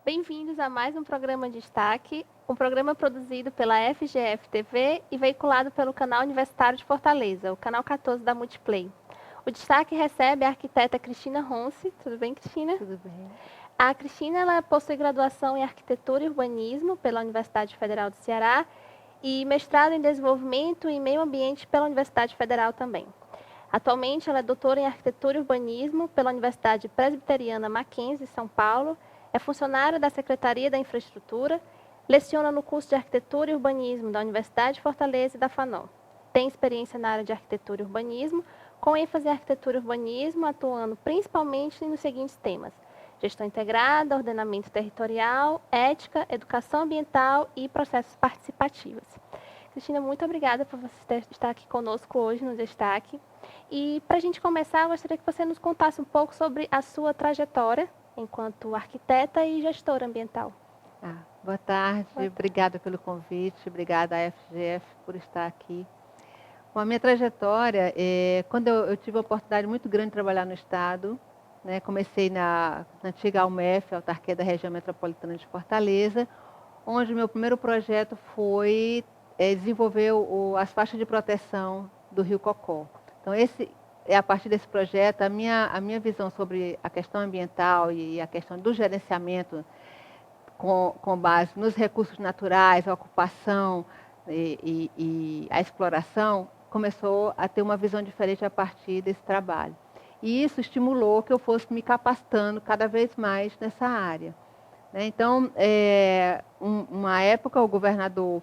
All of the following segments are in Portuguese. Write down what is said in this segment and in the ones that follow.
Bem-vindos a mais um programa de Destaque, um programa produzido pela FGF-TV e veiculado pelo canal Universitário de Fortaleza, o canal 14 da Multiplay. O Destaque recebe a arquiteta Cristina Ronce. Tudo bem, Cristina? Tudo bem. A Cristina ela possui graduação em Arquitetura e Urbanismo pela Universidade Federal do Ceará e mestrado em Desenvolvimento e Meio Ambiente pela Universidade Federal também. Atualmente, ela é doutora em Arquitetura e Urbanismo pela Universidade Presbiteriana Mackenzie, São Paulo, é funcionária da Secretaria da Infraestrutura, leciona no curso de Arquitetura e Urbanismo da Universidade de Fortaleza e da FANOL. Tem experiência na área de Arquitetura e Urbanismo, com ênfase em Arquitetura e Urbanismo, atuando principalmente nos seguintes temas: gestão integrada, ordenamento territorial, ética, educação ambiental e processos participativos. Cristina, muito obrigada por você estar aqui conosco hoje no Destaque. E para a gente começar, eu gostaria que você nos contasse um pouco sobre a sua trajetória enquanto arquiteta e gestora ambiental. Boa tarde, obrigada pelo convite, obrigada à FGF por estar aqui. Bom, a minha trajetória, quando eu tive a oportunidade muito grande de trabalhar no Estado, né, comecei na antiga AUMEF, Autarquia da Região Metropolitana de Fortaleza, onde o meu primeiro projeto foi desenvolver as faixas de proteção do Rio Cocó. Então, a partir desse projeto, a minha visão sobre a questão ambiental e a questão do gerenciamento com base nos recursos naturais, a ocupação e a exploração, começou a ter uma visão diferente a partir desse trabalho. E isso estimulou que eu fosse me capacitando cada vez mais nessa área. Então, uma época, o governador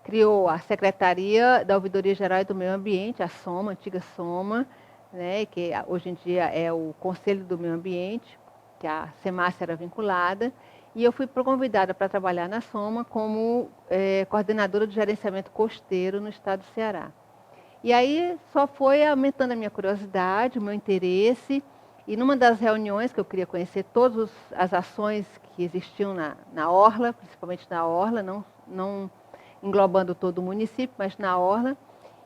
criou a Secretaria da Ouvidoria Geral e do Meio Ambiente, a SOMA, a antiga SOMA, né, que hoje em dia é o Conselho do Meio Ambiente, que a SEMAS era vinculada, e eu fui convidada para trabalhar na SOMA como coordenadora de gerenciamento costeiro no estado do Ceará. E aí só foi aumentando a minha curiosidade, o meu interesse, e numa das reuniões que eu queria conhecer todas as ações que existiam na Orla, principalmente na Orla, não englobando todo o município, mas na Orla.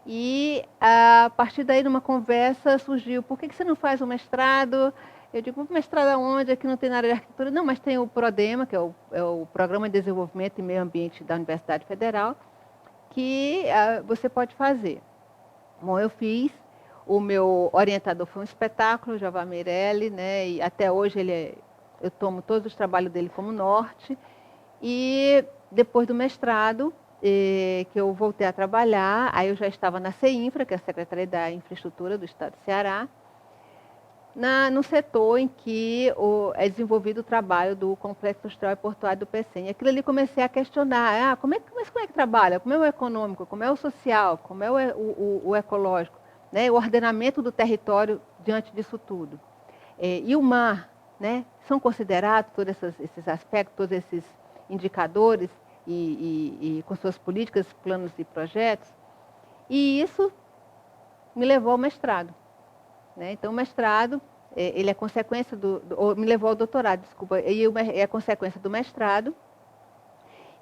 E a partir daí, numa conversa, surgiu: por que você não faz um mestrado? Eu digo: mestrado aonde? Aqui não tem na área de arquitetura. Não, mas tem o PRODEMA, que é o Programa de Desenvolvimento e Meio Ambiente da Universidade Federal, que você pode fazer. Bom, eu fiz. O meu orientador foi um espetáculo, Jová Meirelli, né? E até hoje eu tomo todos os trabalhos dele como norte. E depois do mestrado, que eu voltei a trabalhar, aí eu já estava na CEINFRA, que é a Secretaria da Infraestrutura do Estado do Ceará, no setor em que é desenvolvido o trabalho do Complexo Industrial e Portuário do PECEM. E aquilo ali comecei a questionar: como é que trabalha? Como é o econômico? Como é o social? Como é o ecológico? Né? O ordenamento do território diante disso tudo. E o mar, né? São considerados todos esses aspectos, todos esses indicadores e com suas políticas, planos e projetos. E isso me levou ao mestrado. Né? Então, o mestrado, ele é consequência me levou ao doutorado, desculpa, e é consequência do mestrado.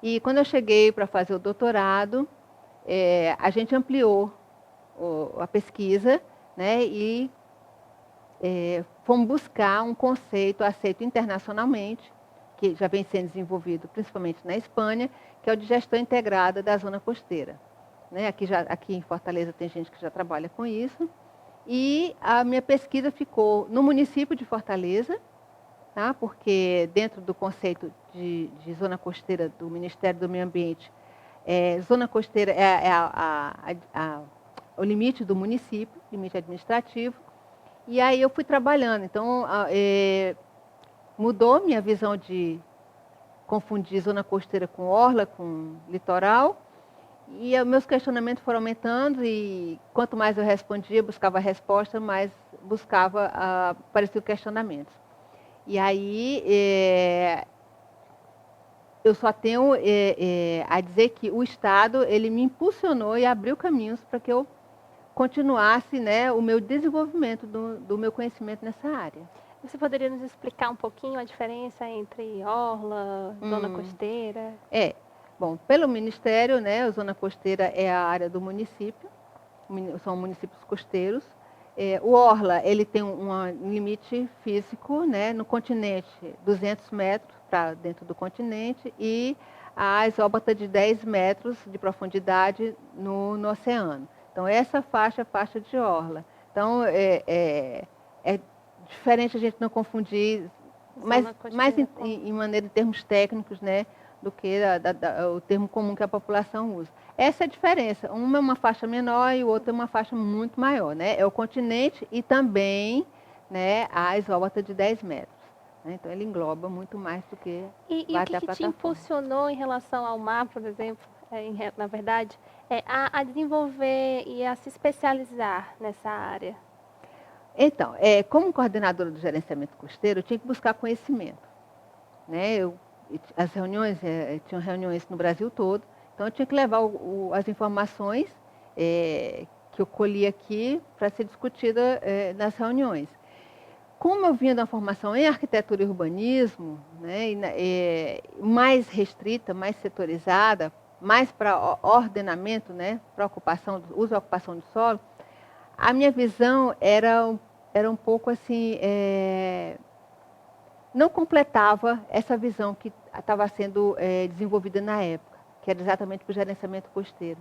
E quando eu cheguei para fazer o doutorado, a gente ampliou a pesquisa, né? E fomos buscar um conceito aceito internacionalmente, que já vem sendo desenvolvido principalmente na Espanha, que é o de gestão integrada da zona costeira. Né? Aqui em Fortaleza tem gente que já trabalha com isso. E a minha pesquisa ficou no município de Fortaleza, tá? Porque dentro do conceito de zona costeira do Ministério do Meio Ambiente, zona costeira é o limite do município, limite administrativo. E aí eu fui trabalhando. Então, mudou minha visão de confundir zona costeira com orla, com litoral. E meus questionamentos foram aumentando e quanto mais eu respondia, buscava a resposta, mais apareciam questionamentos. E aí eu só tenho a dizer que o Estado ele me impulsionou e abriu caminhos para que eu continuasse, né, o meu desenvolvimento do meu conhecimento nessa área. Você poderia nos explicar um pouquinho a diferença entre orla, zona costeira? Bom, pelo Ministério, né, a zona costeira é a área do município, são municípios costeiros, O Orla, ele tem um limite físico, né, no continente, 200 metros para dentro do continente, e a isóbata de 10 metros de profundidade no oceano. Então, essa faixa é a faixa de Orla. Então, é diferente a gente não confundir, mais em maneira de termos técnicos, né, do que o termo comum que a população usa. Essa é a diferença. Uma é uma faixa menor e o outro é uma faixa muito maior, né? É o continente e também, né, a isóbata de 10 metros. Né? Então, ele engloba muito mais do que E o que te impulsionou em relação ao mar, por exemplo, na verdade, a desenvolver e a se especializar nessa área? Então, como coordenadora do gerenciamento costeiro, eu tinha que buscar conhecimento. Né? As reuniões, tinham reuniões no Brasil todo, então eu tinha que levar as informações que eu colhi aqui para ser discutida nas reuniões. Como eu vinha da formação em arquitetura e urbanismo, né, mais restrita, mais setorizada, mais para ordenamento, né, para ocupação, uso e ocupação do solo, a minha visão era um pouco assim, não completava essa visão que estava sendo desenvolvida na época, que era exatamente para o gerenciamento costeiro.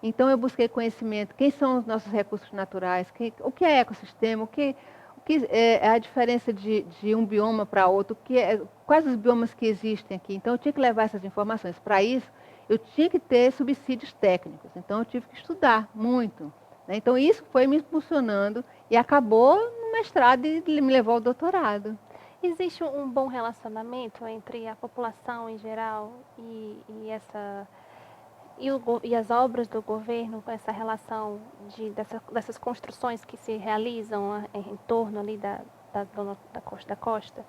Então, eu busquei conhecimento, quem são os nossos recursos naturais, o que é ecossistema, o que é a diferença de um bioma para outro, quais os biomas que existem aqui. Então, eu tinha que levar essas informações. Para isso, eu tinha que ter subsídios técnicos. Então, eu tive que estudar muito. Né? Então, isso foi me impulsionando e acabou no mestrado e me levou ao doutorado. Existe um bom relacionamento entre a população em geral e as obras do governo com essa relação dessas construções que se realizam em torno ali da costa?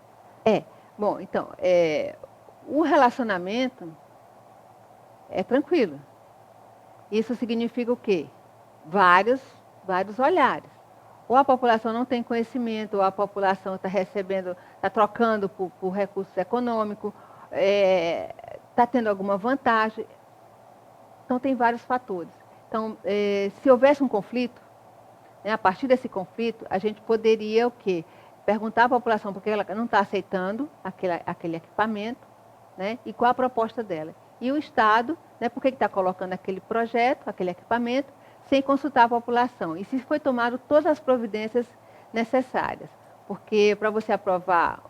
Bom, então, o relacionamento é tranquilo. Isso significa o quê? Vários olhares. Ou a população não tem conhecimento, ou a população está recebendo, está trocando por recursos econômicos, está tendo alguma vantagem. Então, tem vários fatores. Então, se houvesse um conflito, né, a partir desse conflito, a gente poderia o quê? Perguntar à população por que ela não está aceitando aquele equipamento, né, e qual a proposta dela. E o Estado, né, por que está colocando aquele projeto, aquele equipamento, sem consultar a população. E se foi tomado todas as providências necessárias. Porque para você aprovar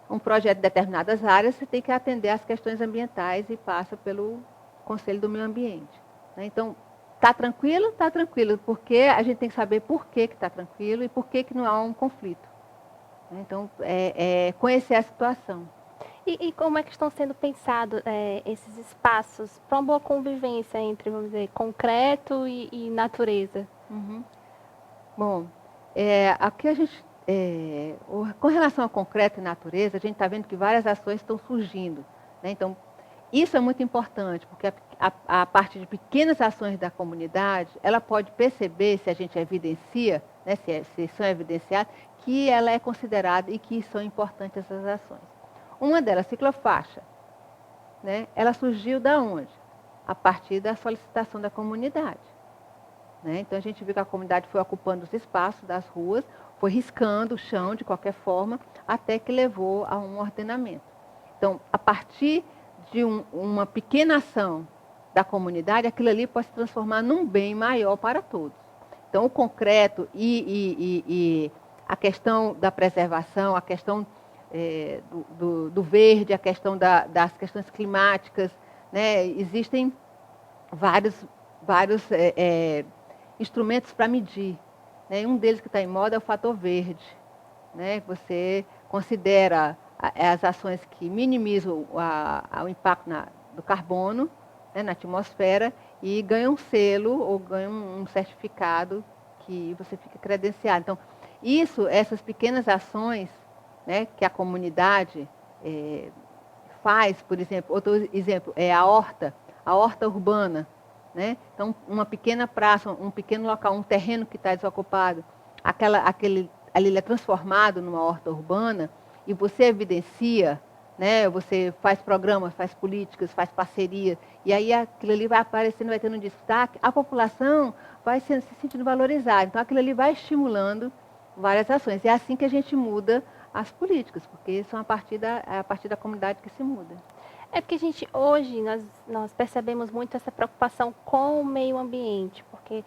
um projeto de determinadas áreas, você tem que atender às questões ambientais e passa pelo Conselho do Meio Ambiente. Né? Então, está tranquilo? Está tranquilo, porque a gente tem que saber por que está tranquilo e por que não há um conflito. Então, conhecer a situação. E como é que estão sendo pensados esses espaços para uma boa convivência entre, vamos dizer, concreto e natureza? Uhum. Bom, aqui a gente, com relação ao concreto e natureza, a gente está vendo que várias ações estão surgindo. Né? Então, isso é muito importante, porque a partir de pequenas ações da comunidade, ela pode perceber, se a gente evidencia, né, se são evidenciadas, que ela é considerada e que são importantes essas ações. Uma delas, ciclofaixa, né, ela surgiu da onde? A partir da solicitação da comunidade. Né? Então, a gente viu que a comunidade foi ocupando os espaços das ruas, foi riscando o chão de qualquer forma, até que levou a um ordenamento. Então, a partir de uma pequena ação da comunidade, aquilo ali pode se transformar num bem maior para todos. Então, o concreto e a questão da preservação, a questão do verde, a questão das questões climáticas, né? Existem vários instrumentos para medir. Né? Um deles que está em moda é o fator verde. Né? Você considera as ações que minimizam o impacto do carbono, né, na atmosfera, e ganha um selo ou ganha um certificado que você fica credenciado. Então, essas pequenas ações, né, que a comunidade faz, por exemplo, outro exemplo é a horta urbana. Né? Então, uma pequena praça, um pequeno local, um terreno que está desocupado, ali ele é transformado numa horta urbana e você evidencia, né? Você faz programas, faz políticas, faz parceria, e aí aquilo ali vai aparecendo, vai tendo um destaque, a população vai se sentindo valorizada. Então aquilo ali vai estimulando várias ações. É assim que a gente muda as políticas, porque são é a partir da comunidade que se muda. É porque a gente, hoje, nós percebemos muito essa preocupação com o meio ambiente, porque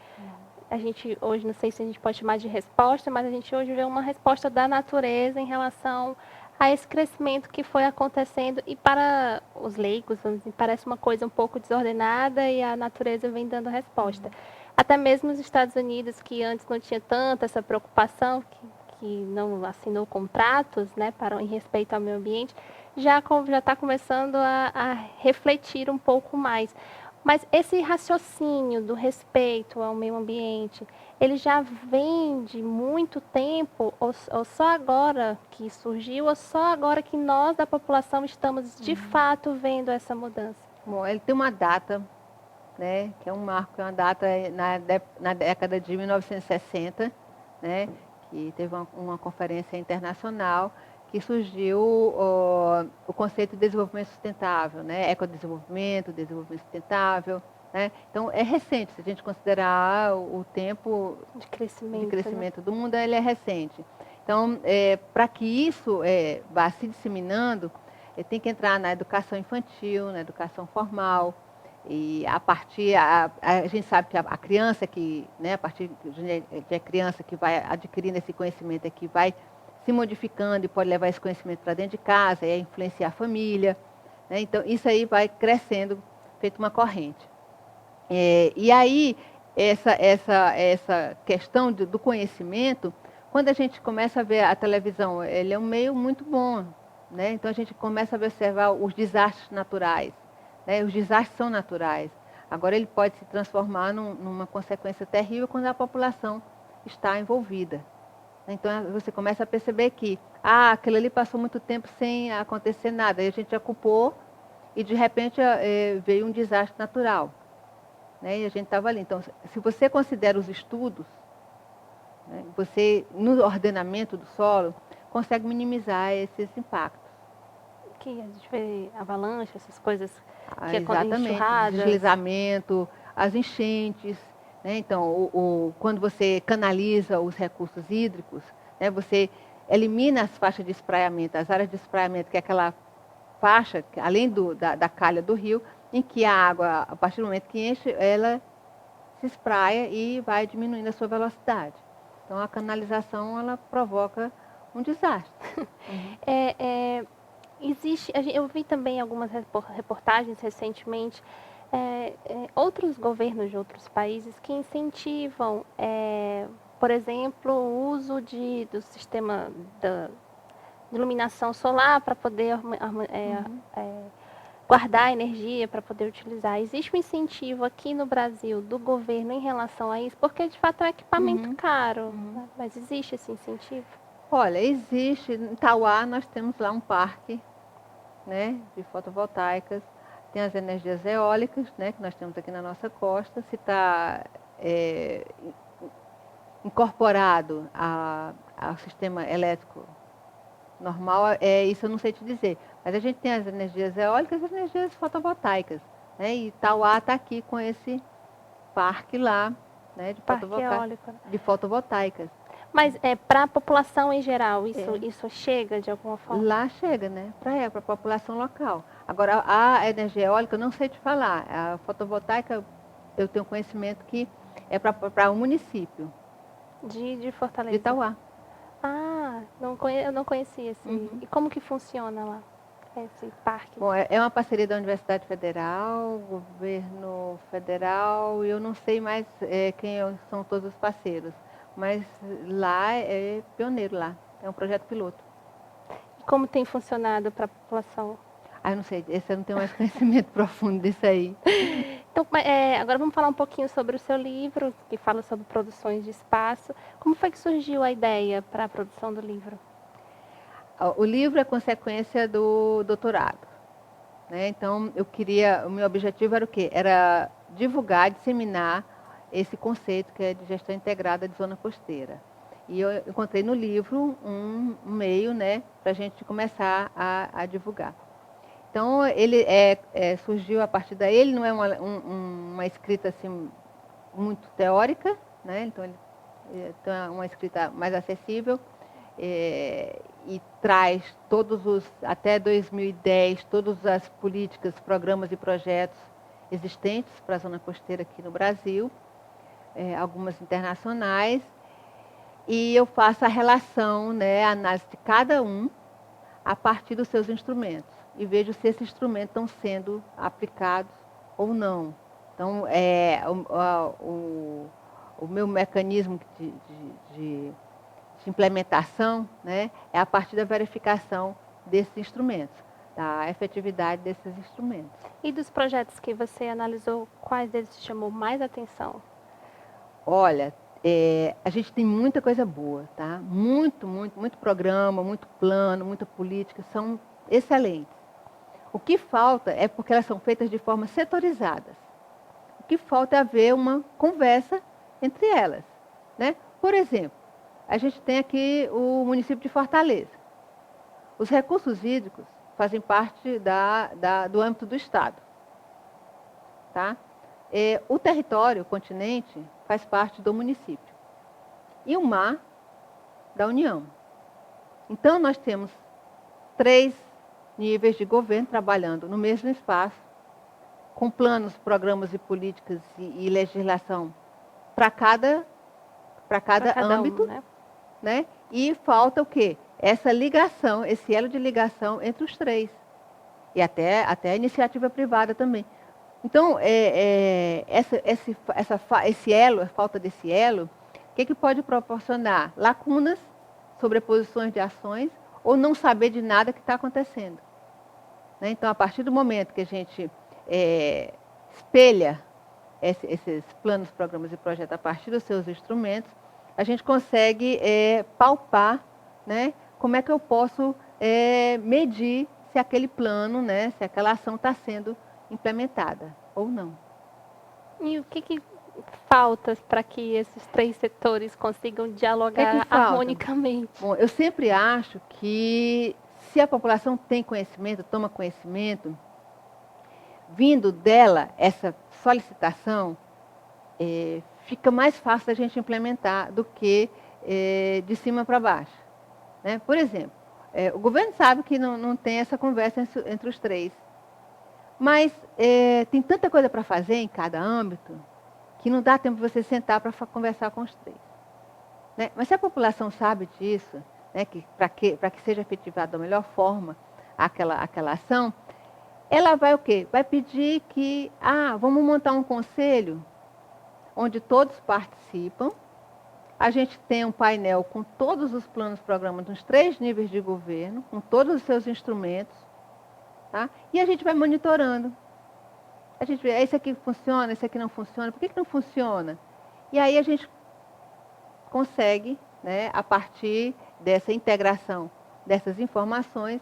a gente hoje, não sei se a gente pode chamar de resposta, mas a gente hoje vê uma resposta da natureza em relação a esse crescimento que foi acontecendo, e para os leigos, vamos dizer, parece uma coisa um pouco desordenada e a natureza vem dando resposta. Até mesmo os Estados Unidos, que antes não tinha tanta essa preocupação, que não assinou contratos, né, em respeito ao meio ambiente, já está começando a refletir um pouco mais. Mas esse raciocínio do respeito ao meio ambiente, ele já vem de muito tempo, ou só agora que surgiu, ou só agora que nós da população estamos de fato vendo essa mudança? Bom, ele tem uma data, né, que é um marco, é uma data na década de 1960, né, que teve uma conferência internacional que surgiu o conceito de desenvolvimento sustentável, né, ecodesenvolvimento, desenvolvimento sustentável, né. Então é recente, se a gente considerar o tempo De crescimento, né? do mundo, ele é recente. Então, para que isso vá se disseminando, tem que entrar na educação infantil, na educação formal, e a gente sabe que a criança que, né, a partir de a criança que vai adquirindo esse conhecimento, que vai se modificando e pode levar esse conhecimento para dentro de casa, e influenciar a família, né? Então, isso aí vai crescendo, feito uma corrente. E aí, essa questão do conhecimento, quando a gente começa a ver a televisão, ele é um meio muito bom, né? Então a gente começa a observar os desastres naturais, né? Os desastres são naturais. Agora ele pode se transformar numa consequência terrível quando a população está envolvida. Então você começa a perceber que aquilo ali passou muito tempo sem acontecer nada, e a gente já culpou e de repente veio um desastre natural, né? E a gente estava ali. Então, se você considera os estudos, né, você, no ordenamento do solo, consegue minimizar esses impactos. Que a gente vê avalanche, essas coisas que Exatamente, enxurradas. deslizamento, as enchentes, né? Então, quando você canaliza os recursos hídricos, né, você elimina as faixas de espraiamento, as áreas de espraiamento, que é aquela faixa, além da calha do rio, em que a água, a partir do momento que enche, ela se espraia e vai diminuindo a sua velocidade. Então, a canalização, ela provoca um desastre. Existe, eu vi também algumas reportagens recentemente, outros governos de outros países que incentivam, por exemplo, o uso do sistema de iluminação solar para poder guardar energia, para poder utilizar. Existe um incentivo aqui no Brasil do governo em relação a isso? Porque, de fato, é um equipamento caro, né? Mas existe esse incentivo? Olha, existe, em Tauá nós temos lá um parque, né, de fotovoltaicas, tem as energias eólicas, né, que nós temos aqui na nossa costa, se está incorporado ao sistema elétrico normal, isso eu não sei te dizer, mas a gente tem as energias eólicas e as energias fotovoltaicas, né, e Tauá está aqui com esse parque lá, né, de fotovoltaicas. Mas para a população em geral, isso chega de alguma forma? Lá chega, né? Para a população local. Agora, a energia eólica, eu não sei te falar. A fotovoltaica, eu tenho conhecimento que é para o município. De Fortaleza? De Itauá. Eu não conhecia esse. E como que funciona lá, esse parque? Bom, é uma parceria da Universidade Federal, governo federal, e eu não sei mais quem são todos os parceiros. Mas lá é pioneiro lá, é um projeto piloto. E como tem funcionado para a população? Eu não sei, esse eu não tenho mais conhecimento profundo disso aí. Então, agora vamos falar um pouquinho sobre o seu livro, que fala sobre produções de espaço. Como foi que surgiu a ideia para a produção do livro? O livro é consequência do doutorado, né? Então, o meu objetivo era o quê? Era divulgar, disseminar esse conceito que é de gestão integrada de zona costeira. E eu encontrei no livro um meio, né, para a gente começar a divulgar. Então, ele surgiu a partir daí, ele não é uma escrita assim, muito teórica, né? Então, ele tem uma escrita mais acessível e traz até 2010, todas as políticas, programas e projetos existentes para a zona costeira aqui no Brasil, algumas internacionais, e eu faço a relação, né, a análise de cada um a partir dos seus instrumentos e vejo se esses instrumentos estão sendo aplicados ou não. Então, o meu mecanismo de implementação, né, é a partir da verificação desses instrumentos, da efetividade desses instrumentos. E dos projetos que você analisou, quais deles te chamou mais atenção? Olha, a gente tem muita coisa boa, tá? Muito programa, muito plano, muita política, são excelentes. O que falta é porque elas são feitas de forma setorizadas. O que falta é haver uma conversa entre elas, né? Por exemplo, a gente tem aqui o município de Fortaleza. Os recursos hídricos fazem parte do âmbito do Estado, tá? O território, o continente, faz parte do município. E o mar, da União. Então, nós temos 3 níveis de governo trabalhando no mesmo espaço, com planos, programas e políticas e legislação para cada âmbito, né? E falta o quê? Essa ligação, esse elo de ligação entre os 3. E até a iniciativa privada também. Então, esse elo, a falta desse elo, o que pode proporcionar? Lacunas, sobreposições de ações, ou não saber de nada que está acontecendo. Né? Então, a partir do momento que a gente espelha esses planos, programas e projetos a partir dos seus instrumentos, a gente consegue palpar, né, como é que eu posso medir se aquele plano, né, se aquela ação está sendo implementada ou não. E o que falta para que esses 3 setores consigam dialogar harmonicamente? Bom, eu sempre acho que se a população tem conhecimento, toma conhecimento, vindo dela essa solicitação, fica mais fácil a gente implementar do que de cima para baixo. Né? Por exemplo, o governo sabe que não tem essa conversa entre os 3. Mas tem tanta coisa para fazer em cada âmbito que não dá tempo de você sentar para conversar com os 3. Né? Mas se a população sabe disso, né, para que seja efetivada da melhor forma aquela ação, ela vai o quê? Vai pedir que, vamos montar um conselho onde todos participam, a gente tem um painel com todos os planos, programas nos 3 níveis de governo, com todos os seus instrumentos, tá? E a gente vai monitorando. A gente vê, esse aqui funciona, esse aqui não funciona, por que não funciona? E aí a gente consegue, né, a partir dessa integração dessas informações,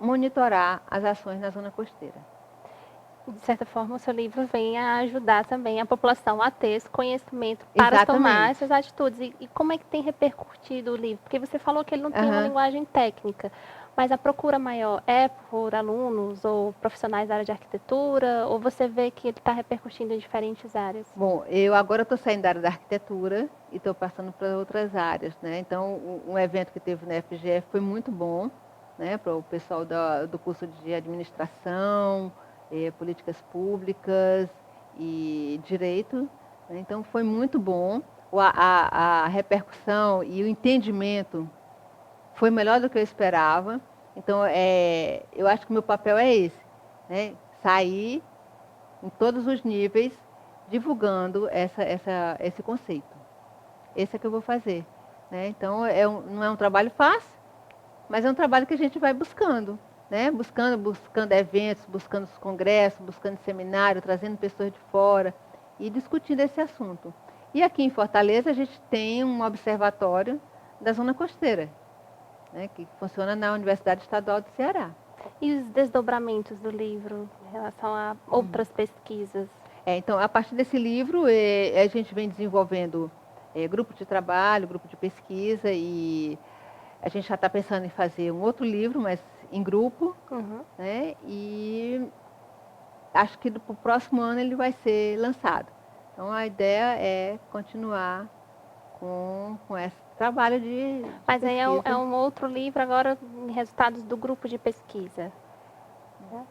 monitorar as ações na zona costeira. De certa forma, o seu livro vem a ajudar também a população a ter esse conhecimento para tomar essas atitudes. E como é que tem repercutido o livro? Porque você falou que ele não tem uma linguagem técnica, mas a procura maior é por alunos ou profissionais da área de arquitetura, ou você vê que ele está repercutindo em diferentes áreas? Bom, eu agora estou saindo da área da arquitetura e estou passando para outras áreas, né? Então, um evento que teve na FGF foi muito bom, né, para o pessoal do curso de administração, políticas públicas e direito. Né? Então, foi muito bom. A repercussão e o entendimento foi melhor do que eu esperava. Então, eu acho que o meu papel é esse, né? Sair em todos os níveis divulgando esse conceito. Esse é que eu vou fazer. Né? Então, não é um trabalho fácil, mas é um trabalho que a gente vai buscando. Né? Buscando eventos, buscando os congressos, buscando seminário, trazendo pessoas de fora e discutindo esse assunto. E aqui em Fortaleza a gente tem um observatório da zona costeira, né, que funciona na Universidade Estadual do Ceará. E os desdobramentos do livro em relação a outras pesquisas? Então, a partir desse livro, a gente vem desenvolvendo grupo de trabalho, grupo de pesquisa, e a gente já está pensando em fazer um outro livro, mas em grupo, né? E acho que para o próximo ano ele vai ser lançado. Então a ideia é continuar com esse trabalho de Mas aí pesquisa. é um outro livro agora em resultados do grupo de pesquisa.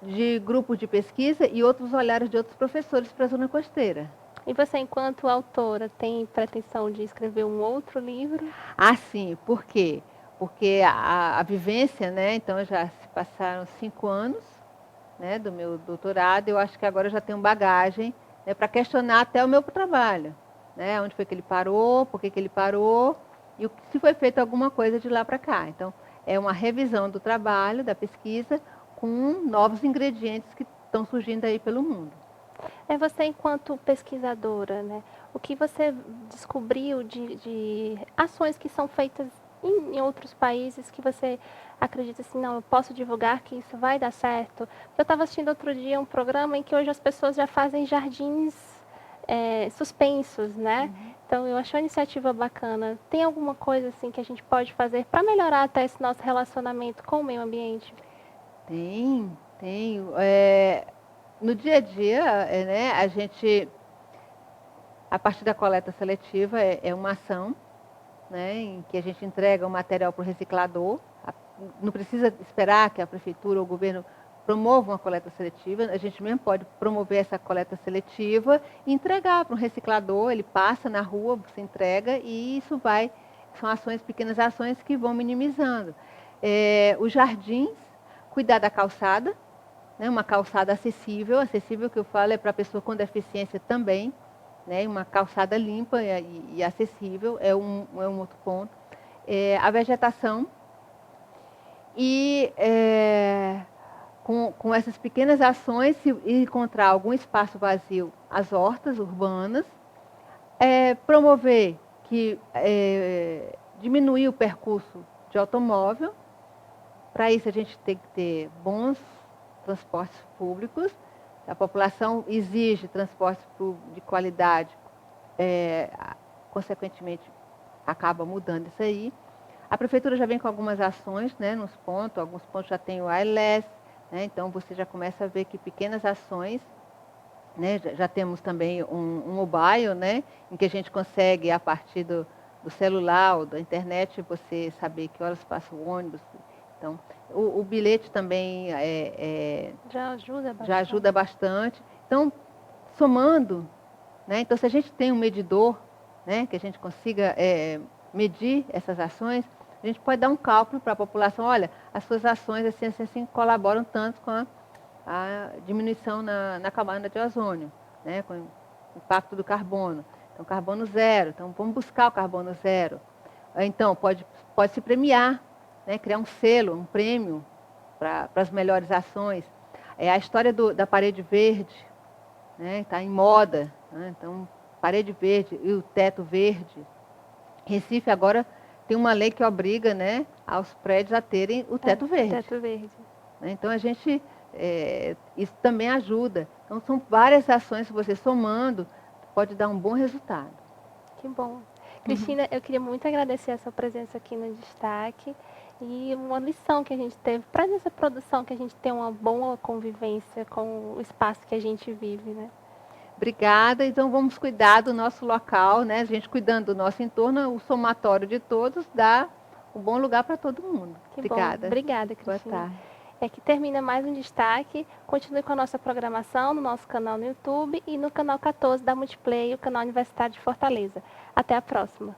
De grupo de pesquisa e outros olhares de outros professores para a zona costeira. E você, enquanto autora, tem pretensão de escrever um outro livro? Ah, sim. Por quê? Porque a vivência, né? Então já se passaram 5 anos, né, do meu doutorado. Eu acho que agora eu já tenho bagagem, né, para questionar até o meu trabalho, né? Onde foi que ele parou, por que ele parou e se foi feito alguma coisa de lá para cá. Então é uma revisão do trabalho, da pesquisa, com novos ingredientes que estão surgindo aí pelo mundo. É você, enquanto pesquisadora, né? O que você descobriu de ações que são feitas em outros países que você acredita assim, não, eu posso divulgar que isso vai dar certo? Eu estava assistindo outro dia um programa em que hoje as pessoas já fazem jardins suspensos, né? Então, eu acho a iniciativa bacana. Tem alguma coisa assim que a gente pode fazer para melhorar até esse nosso relacionamento com o meio ambiente? Tem. No dia a dia, né, a gente, a partir da coleta seletiva, é uma ação, né, em que a gente entrega o material para o reciclador. Não precisa esperar que a prefeitura ou o governo promova uma coleta seletiva, a gente mesmo pode promover essa coleta seletiva e entregar para um reciclador, ele passa na rua, você entrega e isso são ações, pequenas ações que vão minimizando. Os jardins, cuidar da calçada, né, uma calçada acessível que eu falo é para a pessoa com deficiência também, né, uma calçada limpa e acessível é um outro ponto. A vegetação e com essas pequenas ações, se encontrar algum espaço vazio, as hortas urbanas, promover diminuir o percurso de automóvel. Para isso a gente tem que ter bons transportes públicos. A população exige transportes de qualidade, consequentemente acaba mudando isso aí. A prefeitura já vem com algumas ações, né, alguns pontos já tem o ALS, né, então você já começa a ver que pequenas ações, né, já temos também um mobile, né, em que a gente consegue, a partir do celular ou da internet, você saber que horas passa o ônibus. Então, o bilhete também já ajuda bastante. Então, somando, né, então se a gente tem um medidor, né, que a gente consiga medir essas ações, a gente pode dar um cálculo para a população, olha, as suas ações assim colaboram tanto com a diminuição na camada de ozônio, né, com o impacto do carbono. Então, carbono zero, então vamos buscar o carbono zero. Então, pode se premiar, né, criar um selo, um prêmio para as melhores ações. A história da parede verde, né, está em moda, né, então parede verde e o teto verde. Recife agora tem uma lei que obriga, né, aos prédios a terem o teto verde. Teto verde. Então a gente, isso também ajuda. Então são várias ações que você somando pode dar um bom resultado. Que bom. Cristina, eu queria muito agradecer a sua presença aqui no Destaque e uma lição que a gente teve para essa produção, que a gente tem uma boa convivência com o espaço que a gente vive, né? Obrigada. Então vamos cuidar do nosso local, né? A gente cuidando do nosso entorno, o somatório de todos dá um bom lugar para todo mundo. Que Obrigada. Bom. Obrigada, Cristina. Boa tarde. Que termina mais um Destaque. Continue com a nossa programação no nosso canal no YouTube e no canal 14 da Multiplay, o canal Universitário de Fortaleza. Até a próxima.